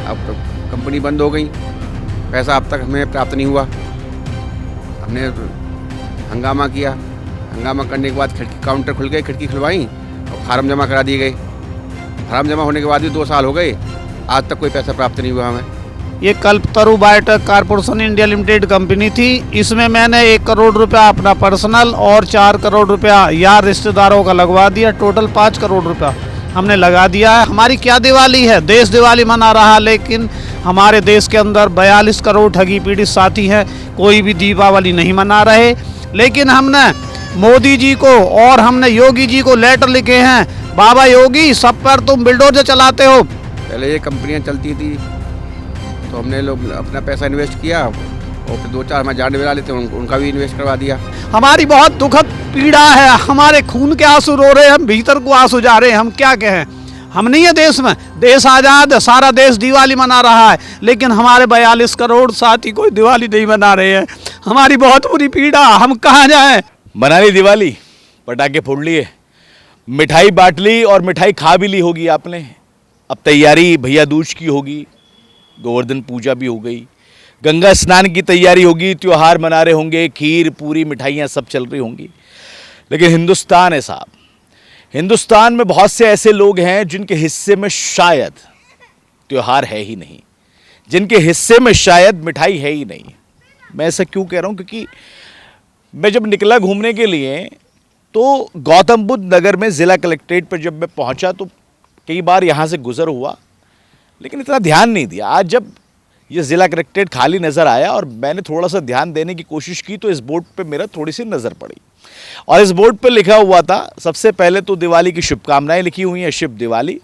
अब तो कंपनी बंद हो गई, पैसा अब तक हमें प्राप्त नहीं हुआ। हमने हंगामा किया, हंगामा करने के बाद खिड़की काउंटर खुल गए, खिड़की खुलवाई और फार्म जमा करा दिए गए। फार्म जमा होने के बाद भी 2 साल हो गए, आज तक कोई पैसा प्राप्त नहीं हुआ हमें। ये Kalpataru biotech corporation India limited company थी। इसमें मैंने 1 करोड़ रुपया अपना पर्सनल और 4 करोड़ रुपया यार रिश्तेदारों का लगवा दिया। टोटल 5 करोड़ रुपया हमने लगा दिया है। हमारी क्या दिवाली है, देश दिवाली मना रहा, लेकिन हमारे देश के अंदर 42 करोड़ ठगी पीड़ित साथी हैं, कोई भी दीपावली नहीं मना रहे। लेकिन हमने मोदी जी को और हमने योगी जी को लेटर लिखे हैं, बाबा योगी सब पर तुम बिल्डोजर चलाते हो। पहले ये कंपनियां चलती थी तो हमने लोग अपना पैसा इन्वेस्ट किया और फिर 2-4 हमारे जान वाले थे उनका भी इन्वेस्ट करवा दिया। हमारी बहुत दुखद पीड़ा है, हमारे खून के आंसू रो रहे हैं, हम भीतर को आंसू जा रहे हैं। हम क्या कहें, हम नहीं है देश में, देश आज़ाद है, सारा देश दिवाली मना रहा है, लेकिन हमारे 42 करोड़ साथी कोई दिवाली नहीं मना रहे हैं। हमारी बहुत बुरी पीड़ा, हम कहाँ जाएं। मना ली दिवाली, पटाखे फोड़ लिए, मिठाई बांट ली और मिठाई खा भी ली होगी आपने। अब तैयारी भैया दूज की होगी, गोवर्धन पूजा भी हो गई, गंगा स्नान की तैयारी होगी, त्योहार मना रहे होंगे, खीर पूरी मिठाइयाँ सब चल रही होंगी। लेकिन हिंदुस्तान है साहब, हिंदुस्तान में बहुत से ऐसे लोग हैं जिनके हिस्से में शायद त्योहार है ही नहीं, जिनके हिस्से में शायद मिठाई है ही नहीं। मैं ऐसा क्यों कह रहा हूँ, क्योंकि मैं जब निकला घूमने के लिए तो गौतम बुद्ध नगर में ज़िला कलेक्ट्रेट पर जब मैं पहुँचा तो कई बार यहाँ से गुजर हुआ, लेकिन इतना ध्यान नहीं दिया। आज जब ये ज़िला कलेक्ट्रेट खाली नज़र आया और मैंने थोड़ा सा ध्यान देने की कोशिश की तो इस बोर्ड पे मेरा थोड़ी सी नज़र पड़ी और इस बोर्ड पे लिखा हुआ था, सबसे पहले तो दिवाली की शुभकामनाएं लिखी हुई हैं, शुभ दिवाली,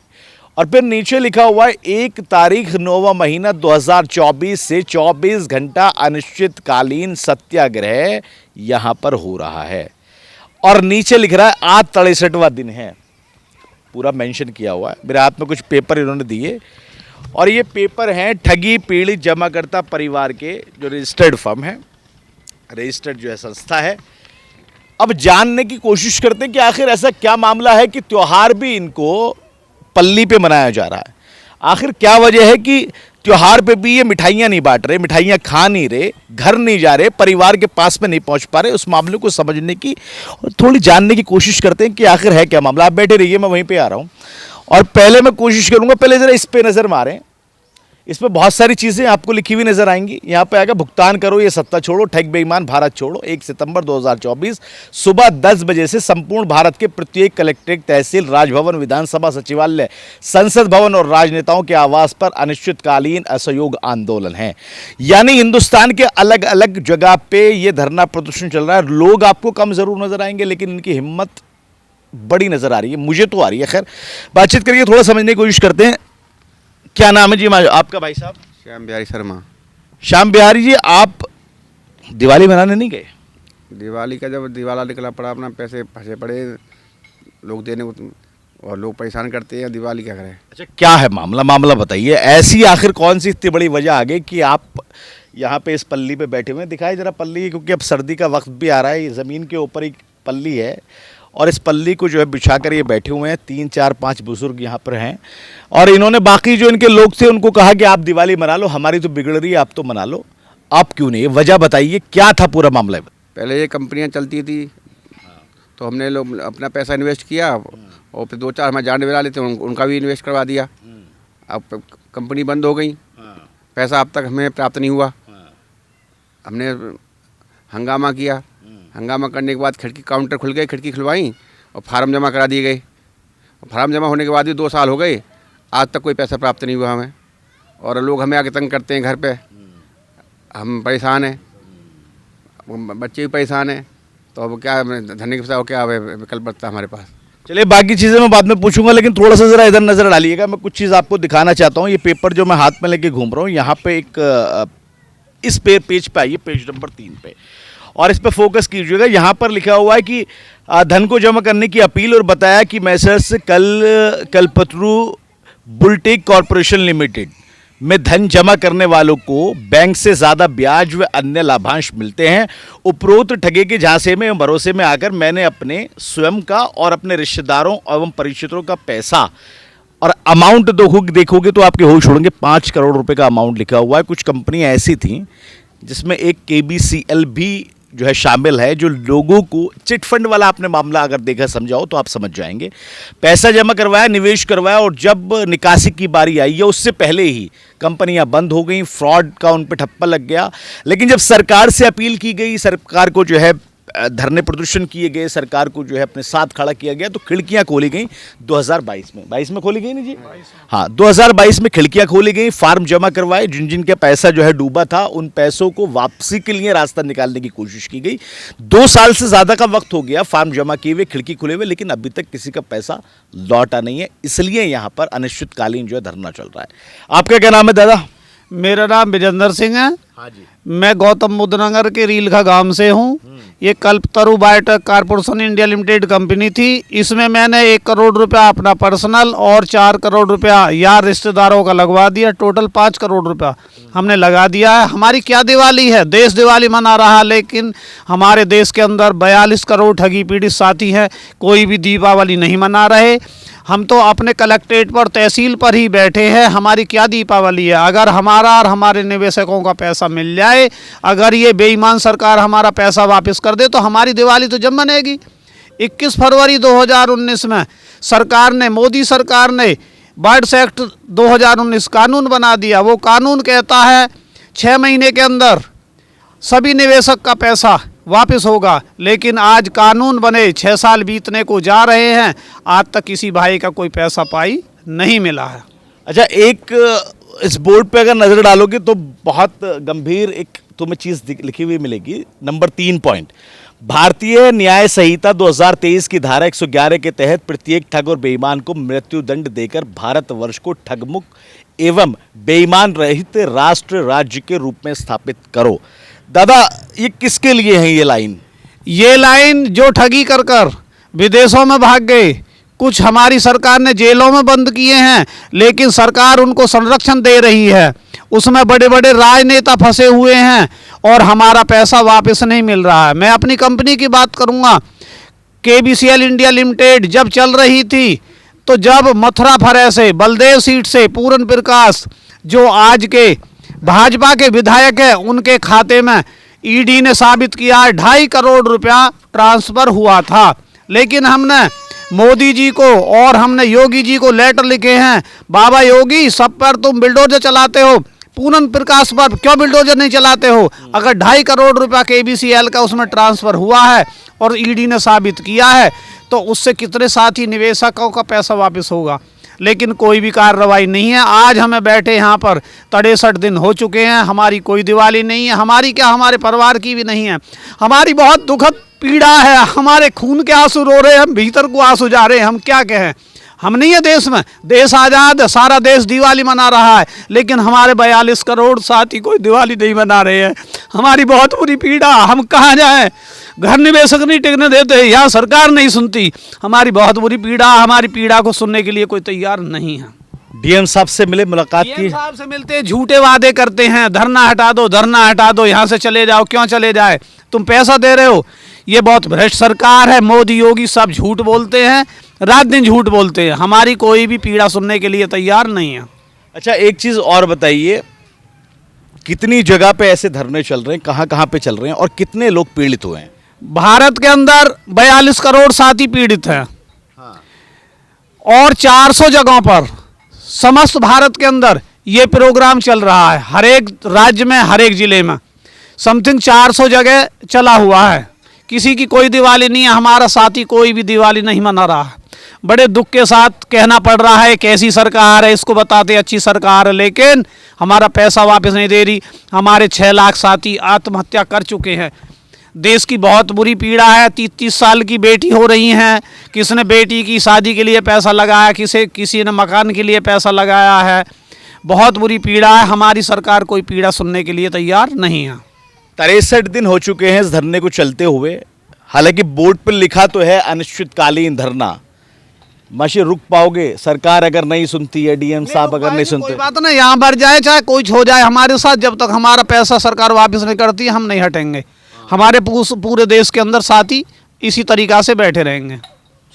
और फिर नीचे लिखा हुआ है 1 तारीख 9वां महीना 2024 से 24 घंटा अनिश्चितकालीन सत्याग्रह यहाँ पर हो रहा है। और नीचे लिख रहा है आज 63वां दिन है, पूरा मेंशन किया हुआ है। मेरे हाथ में कुछ पेपर इन्होंने दिए और ये पेपर हैं ठगी पीड़ित जमाकर्ता परिवार के, जो रजिस्टर्ड फर्म है, रजिस्टर्ड जो है संस्था है। अब जानने की कोशिश करते हैं कि आखिर ऐसा क्या मामला है कि त्यौहार भी इनको पल्ली पे मनाया जा रहा है। आखिर क्या वजह है कि त्योहार पे भी ये मिठाइयाँ नहीं बांट रहे, मिठाइयाँ खा नहीं रहे, घर नहीं जा रहे, परिवार के पास में नहीं पहुंच पा रहे। उस मामले को समझने की और थोड़ी जानने की कोशिश करते हैं कि आखिर है क्या मामला। आप बैठे रहिए, मैं वहीं पे आ रहा हूँ और पहले मैं कोशिश करूँगा, पहले ज़रा इस पे नज़र मारें। इसमें बहुत सारी चीज़ें आपको लिखी हुई नजर आएंगी। यहाँ पे आएगा भुगतान करो ये सत्ता छोड़ो, ठग बेईमान भारत छोड़ो। 1 सितंबर 2024 सुबह 10 बजे से संपूर्ण भारत के प्रत्येक कलेक्ट्रेट, तहसील, राजभवन, विधानसभा सचिवालय, संसद भवन और राजनेताओं के आवास पर अनिश्चितकालीन असहयोग आंदोलन है। यानी हिंदुस्तान के अलग अलग जगह पे ये धरना प्रदर्शन चल रहा है। लोग आपको कम जरूर नजर आएंगे, लेकिन इनकी हिम्मत बड़ी नजर आ रही है, मुझे तो आ रही है। खैर, बातचीत करिए, थोड़ा समझने की कोशिश करते हैं। क्या नाम है जी आपका भाई साहब? श्याम बिहारी शर्मा। श्याम बिहारी जी, आप दिवाली मनाने नहीं गए? दिवाली का जब दिवाला निकला पड़ा, अपना पैसे फंसे पड़े लोग देने को और लोग परेशान करते हैं, दिवाली क्या करें। अच्छा, क्या है मामला बताइए। ऐसी आखिर कौन सी इतनी बड़ी वजह आ गई कि आप यहाँ पे इस पल्ली पे बैठे हुए हैं? दिखाई जरा पल्ली, क्योंकि अब सर्दी का वक्त भी आ रहा है। ज़मीन के ऊपर एक पल्ली है और इस पल्ली को जो है बिछाकर ये बैठे हुए हैं। 3, 4, 5 बुजुर्ग यहाँ पर हैं और इन्होंने बाकी जो इनके लोग थे उनको कहा कि आप दिवाली मना लो, हमारी तो बिगड़ रही है, आप तो मना लो। आप क्यों नहीं? वजह बताइए, क्या था पूरा मामला? पहले ये कंपनियां चलती थी तो हमने लोग अपना पैसा इन्वेस्ट किया और फिर 2-4 हमारे जान वाले थे उनका भी इन्वेस्ट करवा दिया। अब कंपनी बंद हो गई, पैसा अब तक हमें प्राप्त नहीं हुआ। हमने हंगामा किया, हंगामा करने के बाद खिड़की काउंटर खुल गए, खिड़की खुलवाई और फार्म जमा करा दिए गए। फार्म जमा होने के बाद भी 2 साल हो गए, आज तक कोई पैसा प्राप्त नहीं हुआ हमें। और लोग हमें आके तंग करते हैं घर पे, हम परेशान हैं, बच्चे भी परेशान हैं। तो अब क्या धरने के पैसा क्या विकल्प बचता है हमारे पास। चलिए, बाकी चीज़ें मैं बाद में पूछूंगा, लेकिन थोड़ा सा ज़रा इधर नज़र डालिएगा। मैं कुछ चीज़ आपको दिखाना चाहता हूँ। ये पेपर जो मैं हाथ में लेके घूम रहा हूँ, यहाँ पे एक इस पेज पे आइए, पेज नंबर 3 पे, और इस पर फोकस कीजिएगा। यहाँ पर लिखा हुआ है कि धन को जमा करने की अपील और बताया कि मैसर्स कल्पतरु बायोटेक कॉर्पोरेशन लिमिटेड में धन जमा करने वालों को बैंक से ज़्यादा ब्याज व अन्य लाभांश मिलते हैं। उपरोक्त ठगे के झांसे में भरोसे में आकर मैंने अपने स्वयं का और अपने रिश्तेदारों एवं परिचितों का पैसा और अमाउंट देखोगे तो आपके होश उड़ेंगे। 5 करोड़ रुपए का अमाउंट लिखा हुआ है। कुछ कंपनियां ऐसी थी जिसमें एक KBCL भी जो है शामिल है, जो लोगों को चिट फंड वाला आपने मामला अगर देखा समझाओ तो आप समझ जाएंगे। पैसा जमा करवाया, निवेश करवाया और जब निकासी की बारी आई है उससे पहले ही कंपनियां बंद हो गई, फ्रॉड का उन पर ठप्पा लग गया। लेकिन जब सरकार से अपील की गई, सरकार को जो है धरने प्रदर्शन किए गए, सरकार को जो है अपने साथ खड़ा किया गया, तो खिड़कियां खोली गई 2022 में। 22 में खोली गई ना जी? हाँ, 2022 में खिड़कियां खोली गई, फार्म जमा करवाए, जिन जिन के पैसा जो है डूबा था उन पैसों को वापसी के लिए रास्ता निकालने की कोशिश की गई। 2 साल से ज़्यादा का वक्त हो गया फार्म जमा किए हुए, खिड़की खुले हुए, लेकिन अभी तक किसी का पैसा लौटा नहीं है। इसलिए यहाँ पर अनिश्चितकालीन जो है धरना चल रहा है। आपका क्या नाम है दादा? मेरा नाम विजेंद्र सिंह है। हाँ जी। मैं गौतम बुद्ध नगर के रीलखा गांव से हूँ। ये Kalpataru biotech corporation India limited company थी। इसमें मैंने 1 करोड़ रुपया अपना पर्सनल और 4 करोड़ रुपया यार रिश्तेदारों का लगवा दिया। टोटल 5 करोड़ रुपया हमने लगा दिया है। हमारी क्या दिवाली है, देश दिवाली मना रहा है, लेकिन हमारे देश के अंदर 42 करोड़ ठगी पीड़ित साथी हैं, कोई भी दीपावली नहीं मना रहे। हम तो अपने कलेक्ट्रेट पर, तहसील पर ही बैठे हैं। हमारी क्या दीपावली है? अगर हमारा और हमारे निवेशकों का पैसा मिल जाए, अगर ये बेईमान सरकार हमारा पैसा वापस कर दे तो हमारी दिवाली तो जब मनेगी। 21 फरवरी 2019 में सरकार ने, मोदी सरकार ने बर्ड्स एक्ट 2019 कानून बना दिया। वो कानून कहता है 6 महीने के अंदर सभी निवेशक का पैसा वापस होगा, लेकिन आज कानून बने 6 साल बीतने को जा रहे हैं, आज तक किसी भाई का कोई पैसा पाई नहीं मिला है। अच्छा, एक इस बोर्ड पे अगर नज़र डालोगे तो बहुत गंभीर एक तुम्हें चीज़ लिखी हुई मिलेगी। नंबर 3 पॉइंट, भारतीय न्याय संहिता 2023 की धारा 111 के तहत प्रत्येक ठग और बेईमान को मृत्युदंड देकर भारतवर्ष को ठगमुक्त एवं बेईमान रहित राष्ट्र राज्य के रूप में स्थापित करो। दादा, ये किसके लिए है ये लाइन? ये लाइन जो ठगी कर कर विदेशों में भाग गए, कुछ हमारी सरकार ने जेलों में बंद किए हैं, लेकिन सरकार उनको संरक्षण दे रही है। उसमें बड़े बड़े राजनेता फंसे हुए हैं और हमारा पैसा वापस नहीं मिल रहा है। मैं अपनी कंपनी की बात करूंगा। KBCL इंडिया लिमिटेड जब चल रही थी, तो जब मथुरा फरे से, बलदेव सीट से पूरन प्रकाश जो आज के भाजपा के विधायक है, उनके खाते में ED ने साबित किया 2.5 करोड़ रुपया ट्रांसफर हुआ था। लेकिन हमने मोदी जी को और हमने योगी जी को लेटर लिखे हैं, बाबा योगी, सब पर तुम बिल्डोजर चलाते हो, पूरन प्रकाश पर क्यों बिल्डोजर नहीं चलाते हो? अगर 2.5 करोड़ रुपया KBCL का उसमें ट्रांसफर हुआ है और ED ने साबित किया है, तो उससे कितने साथी निवेशकों का पैसा वापस होगा? लेकिन कोई भी कार्रवाई नहीं है। आज हमें बैठे यहाँ पर 63 दिन हो चुके हैं, हमारी कोई दिवाली नहीं है। हमारी क्या, हमारे परिवार की भी नहीं है। हमारी बहुत दुखद पीड़ा है, हमारे खून के आंसू रो रहे हैं, हम भीतर को आंसू जा रहे हैं। हम क्या कहें? हम नहीं है देश में, देश आज़ाद है, सारा देश दिवाली मना रहा है, लेकिन हमारे 42 करोड़ साथी कोई दिवाली नहीं मना रहे हैं। हमारी बहुत बुरी पीड़ा, हम कहाँ जाएं? घर निवेशक नहीं टिकने देते, यहाँ सरकार नहीं सुनती। हमारी बहुत बुरी पीड़ा, हमारी पीड़ा को सुनने के लिए कोई तैयार नहीं है। DM साहब से मिले, मुलाकात की? DM साहब से मिलते, झूठे वादे करते हैं, धरना हटा दो, धरना हटा दो, यहाँ से चले जाओ। क्यों चले जाए? तुम पैसा दे रहे हो। ये बहुत भ्रष्ट सरकार है। मोदी योगी सब झूठ बोलते हैं, रात दिन झूठ बोलते हैं। हमारी कोई भी पीड़ा सुनने के लिए तैयार नहीं है। अच्छा, एक चीज़ और बताइए, कितनी जगह पे ऐसे धरने चल रहे हैं, कहाँ कहाँ पे चल रहे हैं और कितने लोग पीड़ित हुए हैं? भारत के अंदर 42 करोड़ साथी पीड़ित हैं। हाँ। और 400 जगहों पर समस्त भारत के अंदर ये प्रोग्राम चल रहा है। हर एक राज्य में, हर एक जिले में समथिंग 400 जगह चला हुआ है। किसी की कोई दिवाली नहीं है। हमारा साथी कोई भी दिवाली नहीं मना रहा है। बड़े दुख के साथ कहना पड़ रहा है, कैसी सरकार है, इसको बताते अच्छी सरकार है, लेकिन हमारा पैसा वापस नहीं दे रही। हमारे 6 लाख साथी आत्महत्या कर चुके हैं। देश की बहुत बुरी पीड़ा है। 30 साल की बेटी हो रही हैं, किसने बेटी की शादी के लिए पैसा लगाया, किसी ने मकान के लिए पैसा लगाया है। बहुत बुरी पीड़ा है। हमारी सरकार कोई पीड़ा सुनने के लिए तैयार नहीं है। 63 दिन हो चुके हैं इस धरने को चलते हुए। हालांकि बोर्ड पर लिखा तो है अनिश्चितकालीन धरना। माशी, रुक पाओगे? सरकार अगर नहीं सुनती है, DM साहब अगर नहीं सुनते, कोई बात नहीं, यहाँ भर जाए, चाहे कुछ हो जाए हमारे साथ, जब तक हमारा पैसा सरकार वापस नहीं करती हम नहीं हटेंगे। हमारे पूरे देश के अंदर साथी इसी तरीक़ा से बैठे रहेंगे।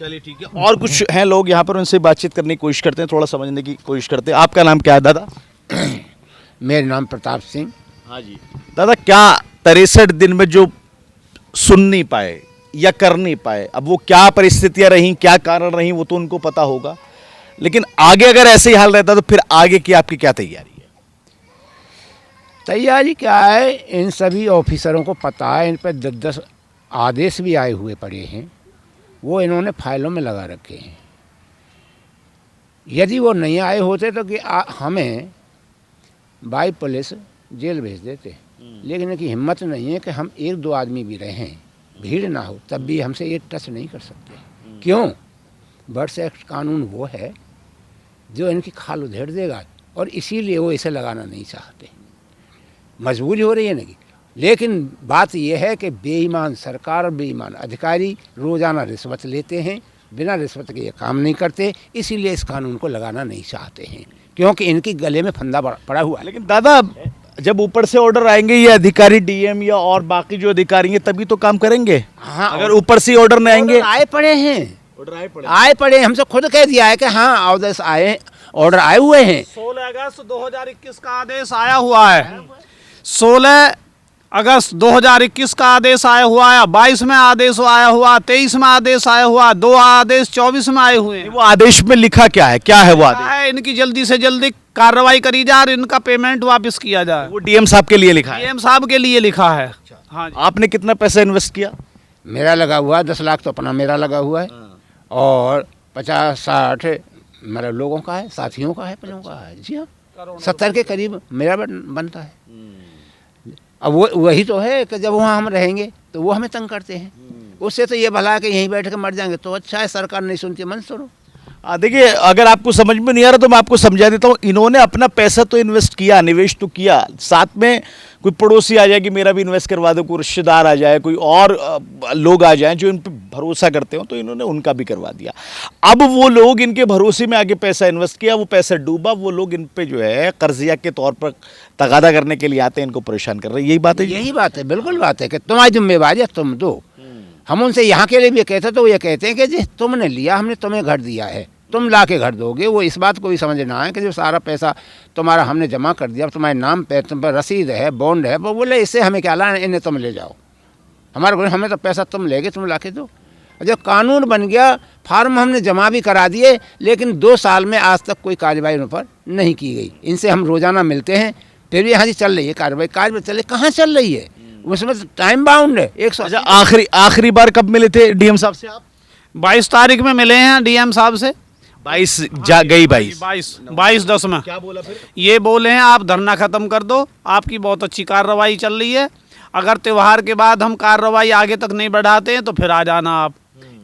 चलिए ठीक है। और कुछ हैं लोग यहाँ पर, उनसे बातचीत करने की कोशिश करते हैं, थोड़ा समझने की कोशिश करते हैं। आपका नाम क्या है दादा? मेरा नाम प्रताप सिंह। हाँ जी दादा, क्या 63 दिन में जो सुन नहीं पाए या कर नहीं पाए, अब वो क्या परिस्थितियां रहीं, क्या कारण रहीं, वो तो उनको पता होगा, लेकिन आगे अगर ऐसे ही हाल रहता तो फिर आगे की आपकी क्या तैयारी है? तैयारी क्या है, इन सभी ऑफिसरों को पता है, इन पर 10-10 आदेश भी आए हुए पड़े हैं, वो इन्होंने फाइलों में लगा रखे हैं। यदि वो नहीं आए होते तो कि हमें बाई पुलिस जेल भेज देते, लेकिन इनकी हिम्मत नहीं है कि हम 1-2 आदमी भी रहें, भीड़ ना हो, तब भी हमसे ये टच नहीं कर सकते। क्यों? बर्ड्स एक्ट कानून वो है जो इनकी खाल उधेड़ देगा, और इसीलिए वो इसे लगाना नहीं चाहते, मजबूरी हो रही है इनकी। लेकिन बात यह है कि बेईमान सरकार और बेईमान अधिकारी रोज़ाना रिश्वत लेते हैं, बिना रिश्वत के ये काम नहीं करते, इसीलिए इस कानून को लगाना नहीं चाहते हैं, क्योंकि इनकी गले में फंदा पड़ा हुआ है। लेकिन दादा, जब ऊपर से ऑर्डर आएंगे, ये अधिकारी डीएम या और बाकी जो अधिकारी हैं तभी तो काम करेंगे। हाँ, अगर ऊपर से ऑर्डर नहीं आएंगे, आए पड़े हैं, ऑर्डर आए पड़े, हमसे खुद कह दिया है कि हाँ आदेश आए, ऑर्डर आए हुए हैं। 16 अगस्त 2021 का आदेश आया हुआ है। 16 अगस्त 2021 का आदेश आया हुआ है, 22 में आदेश आया हुआ, 23 में आदेश आया हुआ, 2 आदेश 24 में आए हुए हैं। वो आदेश में लिखा क्या है वो आदेश? है इनकी जल्दी से जल्दी कार्रवाई करी जाए और इनका पेमेंट वापस किया जाए। वो डीएम साहब के लिए लिखा है? डीएम साहब के लिए लिखा है। हाँ जी। आपने कितना पैसा इन्वेस्ट किया? मेरा लगा हुआ है 10 लाख, तो अपना मेरा लगा हुआ है, और 50-60 मेरे लोगों का है, साथियों का है, अपनों का है। जी हाँ, 70 के करीब मेरा बनता है। अब वो वही तो है कि जब वहाँ हम रहेंगे तो वो हमें तंग करते हैं, उससे तो ये भला है कि यहीं बैठ के मर जाएंगे तो अच्छा है, सरकार नहीं सुनती, मन सुनो। देखिए, अगर आपको समझ में नहीं आ रहा तो मैं आपको समझा देता हूँ। इन्होंने अपना पैसा तो इन्वेस्ट किया, निवेश तो किया, साथ में कोई पड़ोसी आ जाए कि मेरा भी इन्वेस्ट करवा दो, कोई रिश्तेदार आ जाए, कोई और लोग आ जाएं जो इन पे भरोसा करते हो, तो इन्होंने उनका भी करवा दिया। अब वो लोग इनके भरोसे में आगे पैसा इन्वेस्ट किया, वो पैसा डूबा, वो लोग इन पे जो है कर्जिया के तौर पर तगादा करने के लिए आते हैं, इनको परेशान कर रहे हैं। यही बात है? यही बात है, बिल्कुल बात है कि तुम्हारी जिम्मेवारी है, तुम दो। हम उनसे यहाँ के लिए भी कहते तो ये कहते हैं कि जी तुमने लिया, हमने तुम्हें घर दिया है, तुम ला के घर दोगे। वो इस बात को भी समझना है कि जो सारा पैसा तुम्हारा हमने जमा कर दिया, तुम्हारे नाम पे, तुम पर रसीद है, बॉन्ड है, वो बोले इससे हमें क्या लाना, इन्हें तुम ले जाओ, हमारे हमें तो पैसा तुम लेगे, तुम ला के दो। जब कानून बन गया, फार्म हमने जमा भी करा दिए, लेकिन 2 साल में आज तक कोई कार्रवाई उन पर नहीं की गई। इनसे हम रोज़ाना मिलते हैं, फिर भी यहाँ से चल रही है कार्रवाई चल रही, कहाँ चल रही है? उसमें टाइम बाउंड है। 100। अच्छा, आखिरी बार कब मिले थे डीएम साहब से आप? 22 तारीख में मिले हैं डीएम साहब से। 22 गई 22-10 में। क्या बोला फिर? ये बोले हैं आप धरना ख़त्म कर दो, आपकी बहुत अच्छी कार्रवाई चल रही है, अगर त्यौहार के बाद हम कार्रवाई आगे तक नहीं बढ़ाते हैं तो फिर आ जाना आप,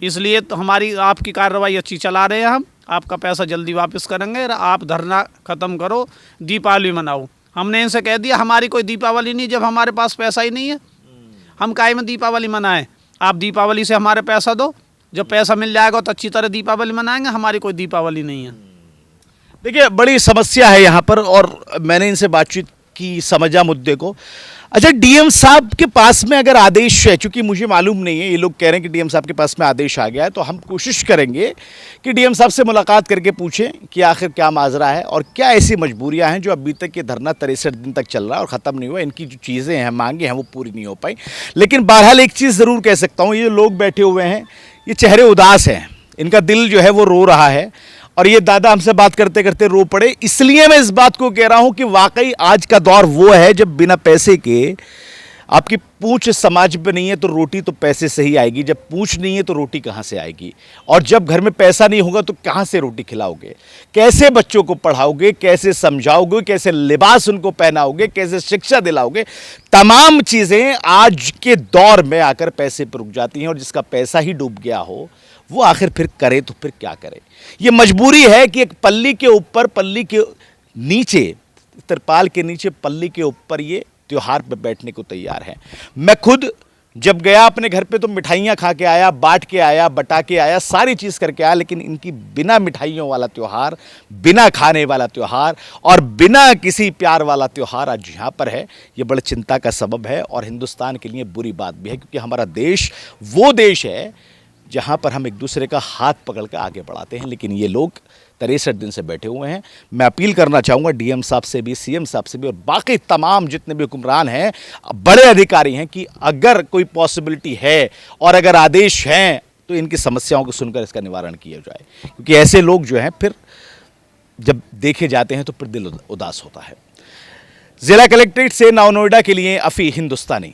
इसलिए तो हमारी आपकी कार्रवाई अच्छी चला रहे हैं, हम आपका पैसा जल्दी वापस करेंगे, आप धरना ख़त्म करो, दीपावली मनाओ। हमने इनसे कह दिया हमारी कोई दीपावली नहीं, जब हमारे पास पैसा ही नहीं है, हम काहे में दीपावली मनाएं? आप दीपावली से हमारे पैसा दो, जब पैसा मिल जाएगा तो अच्छी तरह दीपावली मनाएंगे, हमारी कोई दीपावली नहीं है। देखिए, बड़ी समस्या है यहाँ पर, और मैंने इनसे बातचीत की, समझा मुद्दे को। अच्छा, डीएम साहब के पास में अगर आदेश है, चूंकि मुझे मालूम नहीं है, ये लोग कह रहे हैं कि डीएम साहब के पास में आदेश आ गया है, तो हम कोशिश करेंगे कि डीएम साहब से मुलाकात करके पूछें कि आखिर क्या माजरा है और क्या ऐसी मजबूरियां हैं जो अभी तक ये धरना 63 दिन तक चल रहा है और ख़त्म नहीं हुआ। इनकी जो चीज़ें हैं, मांगे हैं, वो पूरी नहीं हो पाई। लेकिन बहरहाल एक चीज़ ज़रूर कह सकता हूँ, ये लोग बैठे हुए हैं, ये चेहरे उदास हैं, इनका दिल जो है वो रो रहा है, और ये दादा हमसे बात करते करते रो पड़े। इसलिए मैं इस बात को कह रहा हूं कि वाकई आज का दौर वो है जब बिना पैसे के आपकी पूंछ समाज पे नहीं है तो रोटी तो पैसे से ही आएगी, जब पूंछ नहीं है तो रोटी कहां से आएगी, और जब घर में पैसा नहीं होगा तो कहां से रोटी खिलाओगे, कैसे बच्चों को पढ़ाओगे, कैसे समझाओगे, कैसे लिबास उनको पहनाओगे, कैसे शिक्षा दिलाओगे। तमाम चीज़ें आज के दौर में आकर पैसे पर रुक जाती हैं, और जिसका पैसा ही डूब गया हो वो आखिर फिर करे तो फिर क्या करे। ये मजबूरी है कि एक पल्ली के ऊपर, पल्ली के नीचे, तिरपाल के नीचे पल्ली के ऊपर ये त्योहार पे बैठने को तैयार है। मैं खुद जब गया अपने घर पे तो मिठाइयाँ खा के आया, बांट के आया, बटा के आया, सारी चीज़ करके आया, लेकिन इनकी बिना मिठाइयों वाला त्यौहार, बिना खाने वाला त्यौहार और बिना किसी प्यार वाला त्यौहार आज यहाँ पर है। ये बड़े चिंता का सबब है और हिंदुस्तान के लिए बुरी बात भी है, क्योंकि हमारा देश वो देश है जहां पर हम एक दूसरे का हाथ पकड़ के आगे बढ़ाते हैं। लेकिन ये लोग 63 दिन से बैठे हुए हैं। मैं अपील करना चाहूँगा डीएम साहब से भी, सीएम साहब से भी और बाकी तमाम जितने भी हुक्मरान हैं, बड़े अधिकारी हैं, कि अगर कोई पॉसिबिलिटी है और अगर आदेश हैं तो इनकी समस्याओं को सुनकर इसका निवारण किया जाए। क्योंकि ऐसे लोग जो हैं फिर जब देखे जाते हैं तो फिर दिल उदास होता है। जिला कलेक्ट्रेट से नव नोएडा के लिए अफी हिंदुस्तानी।